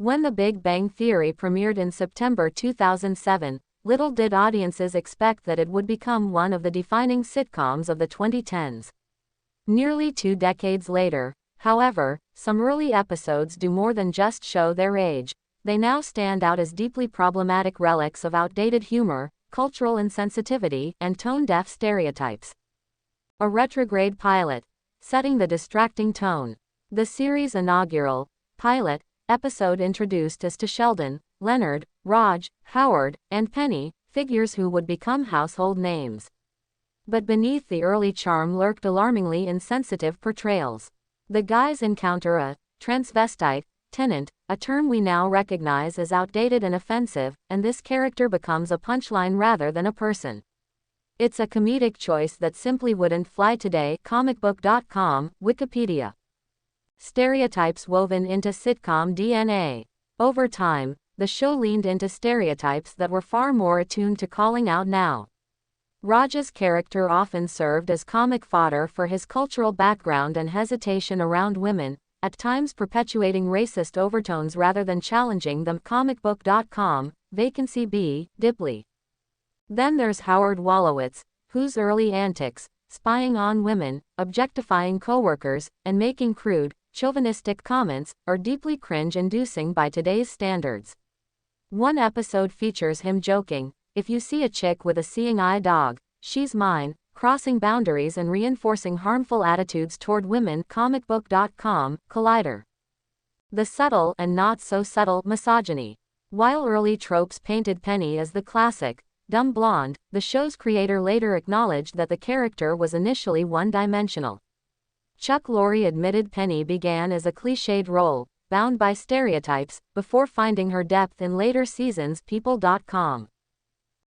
When The Big Bang Theory premiered in September 2007, little did audiences expect that it would become one of the defining sitcoms of the 2010s. Nearly 2 decades later, however, some early episodes do more than just show their age. They now stand out as deeply problematic relics of outdated humor, cultural insensitivity, and tone-deaf stereotypes. A retrograde pilot, setting the distracting tone. The series' inaugural pilot episode introduced us to Sheldon, Leonard, Raj, Howard, and Penny, figures who would become household names. But beneath the early charm lurked alarmingly insensitive portrayals. The guys encounter a transvestite tenant, a term we now recognize as outdated and offensive, and this character becomes a punchline rather than a person. It's a comedic choice that simply wouldn't fly today. Comicbook.com, Wikipedia. Stereotypes woven into sitcom DNA. Over time, the show leaned into stereotypes that were far more attuned to calling out now. Raj's character often served as comic fodder for his cultural background and hesitation around women, at times perpetuating racist overtones rather than challenging them. Comicbook.com, Vacancy B, Dipley. Then there's Howard Wolowitz, whose early antics, spying on women, objectifying coworkers, and making crude, chauvinistic comments, are deeply cringe-inducing by today's standards. One episode features him joking, "If you see a chick with a seeing-eye dog, she's mine," crossing boundaries and reinforcing harmful attitudes toward women. Comicbook.com, Collider. The subtle and not so subtle misogyny. While early tropes painted Penny as the classic, dumb blonde, the show's creator later acknowledged that the character was initially one-dimensional. Chuck Lorre admitted Penny began as a cliched role, bound by stereotypes, before finding her depth in later seasons. People.com.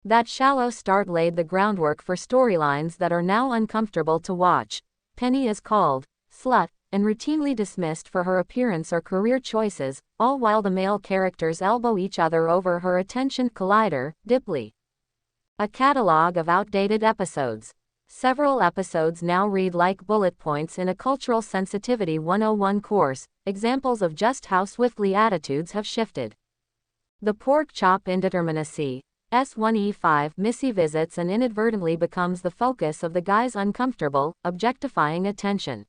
That shallow start laid the groundwork for storylines that are now uncomfortable to watch. Penny is called slut and routinely dismissed for her appearance or career choices, all while the male characters elbow each other over her attention. Collider, Dipley. A catalog of outdated episodes. Several episodes now read like bullet points in a Cultural Sensitivity 101 course, examples of just how swiftly attitudes have shifted. The pork chop indeterminacy. S1E5 Missy visits and inadvertently becomes the focus of the guy's uncomfortable, objectifying attention.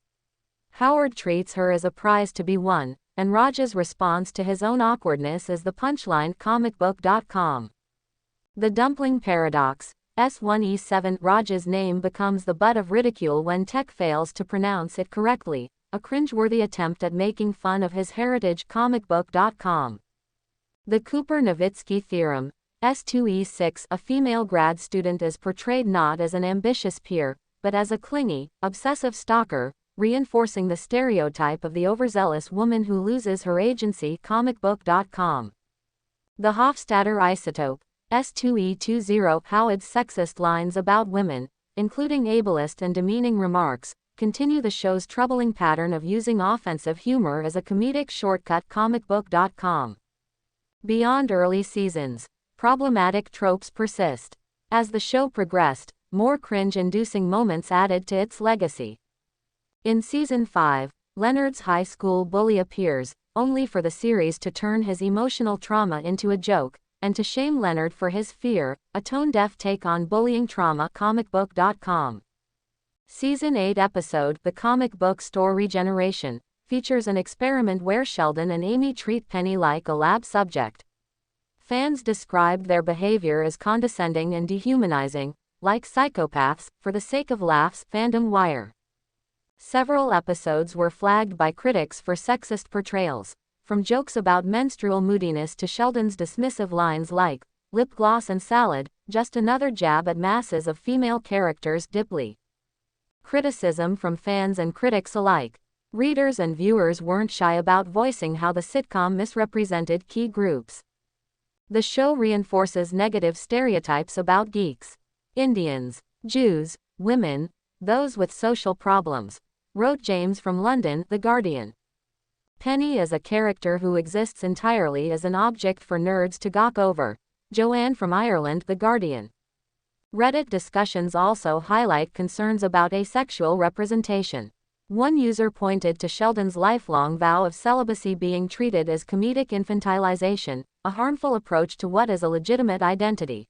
Howard treats her as a prize to be won, and Raj's response to his own awkwardness is the punchline. Comicbook.com. The dumpling paradox. S1E7 Raj's name becomes the butt of ridicule when tech fails to pronounce it correctly, a cringeworthy attempt at making fun of his heritage. Comicbook.com. The Cooper-Nowitzki theorem. S2E6 A female grad student is portrayed not as an ambitious peer, but as a clingy, obsessive stalker, reinforcing the stereotype of the overzealous woman who loses her agency. Comicbook.com. The Hofstadter isotope. S2E20 Howard's sexist lines about women, including ableist and demeaning remarks, continue the show's troubling pattern of using offensive humor as a comedic shortcut. Comicbook.com. Beyond early seasons, problematic tropes persist. As the show progressed, more cringe-inducing moments added to its legacy. In Season 5, Leonard's high school bully appears, only for the series to turn his emotional trauma into a joke, and to shame Leonard for his fear, a tone-deaf take on bullying trauma. Comicbook.com. Season 8 episode The Comic Book Store Regeneration features an experiment where Sheldon and Amy treat Penny like a lab subject. Fans described their behavior as condescending and dehumanizing, like psychopaths, for the sake of laughs. Fandom Wire. Several episodes were flagged by critics for sexist portrayals. From jokes about menstrual moodiness to Sheldon's dismissive lines like, "lip gloss and salad, just another jab at masses of female characters." Dipley. Criticism from fans and critics alike. Readers and viewers weren't shy about voicing how the sitcom misrepresented key groups. The show reinforces negative stereotypes about geeks, Indians, Jews, women, those with social problems, wrote James from London, The Guardian. Penny is a character who exists entirely as an object for nerds to gawk over. Joanne from Ireland, The Guardian. Reddit discussions also highlight concerns about asexual representation. One user pointed to Sheldon's lifelong vow of celibacy being treated as comedic infantilization, a harmful approach to what is a legitimate identity.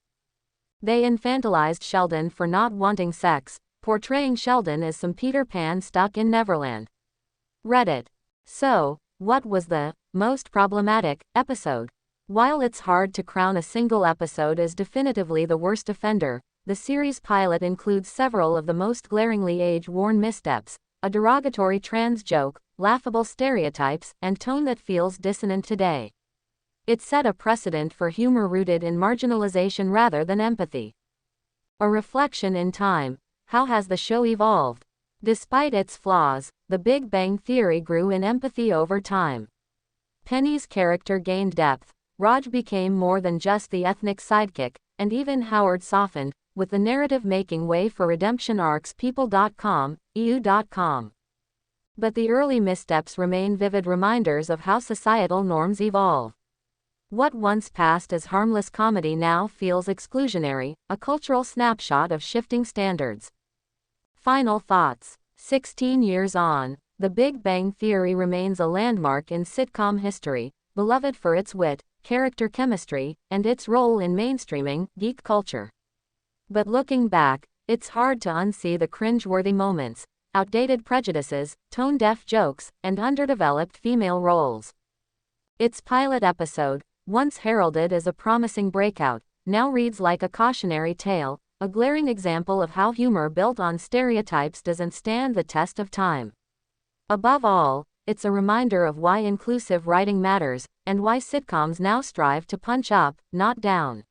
They infantilized Sheldon for not wanting sex, portraying Sheldon as some Peter Pan stuck in Neverland. Reddit. So, what was the most problematic episode? While it's hard to crown a single episode as definitively the worst offender, the series pilot includes several of the most glaringly age-worn missteps, a derogatory trans joke, laughable stereotypes, and tone that feels dissonant today. It set a precedent for humor rooted in marginalization rather than empathy. A reflection in time. How has the show evolved? Despite its flaws, The Big Bang Theory grew in empathy over time. Penny's character gained depth, Raj became more than just the ethnic sidekick, and even Howard softened, with the narrative making way for redemption arcs People.com, EU.com. But the early missteps remain vivid reminders of how societal norms evolve. What once passed as harmless comedy now feels exclusionary, a cultural snapshot of shifting standards. Final thoughts. 16 years on, The Big Bang Theory remains a landmark in sitcom history, beloved for its wit, character chemistry, and its role in mainstreaming geek culture. But looking back, it's hard to unsee the cringe-worthy moments, outdated prejudices, tone-deaf jokes, and underdeveloped female roles. Its pilot episode, once heralded as a promising breakout, now reads like a cautionary tale, a glaring example of how humor built on stereotypes doesn't stand the test of time. Above all, it's a reminder of why inclusive writing matters, and why sitcoms now strive to punch up, not down.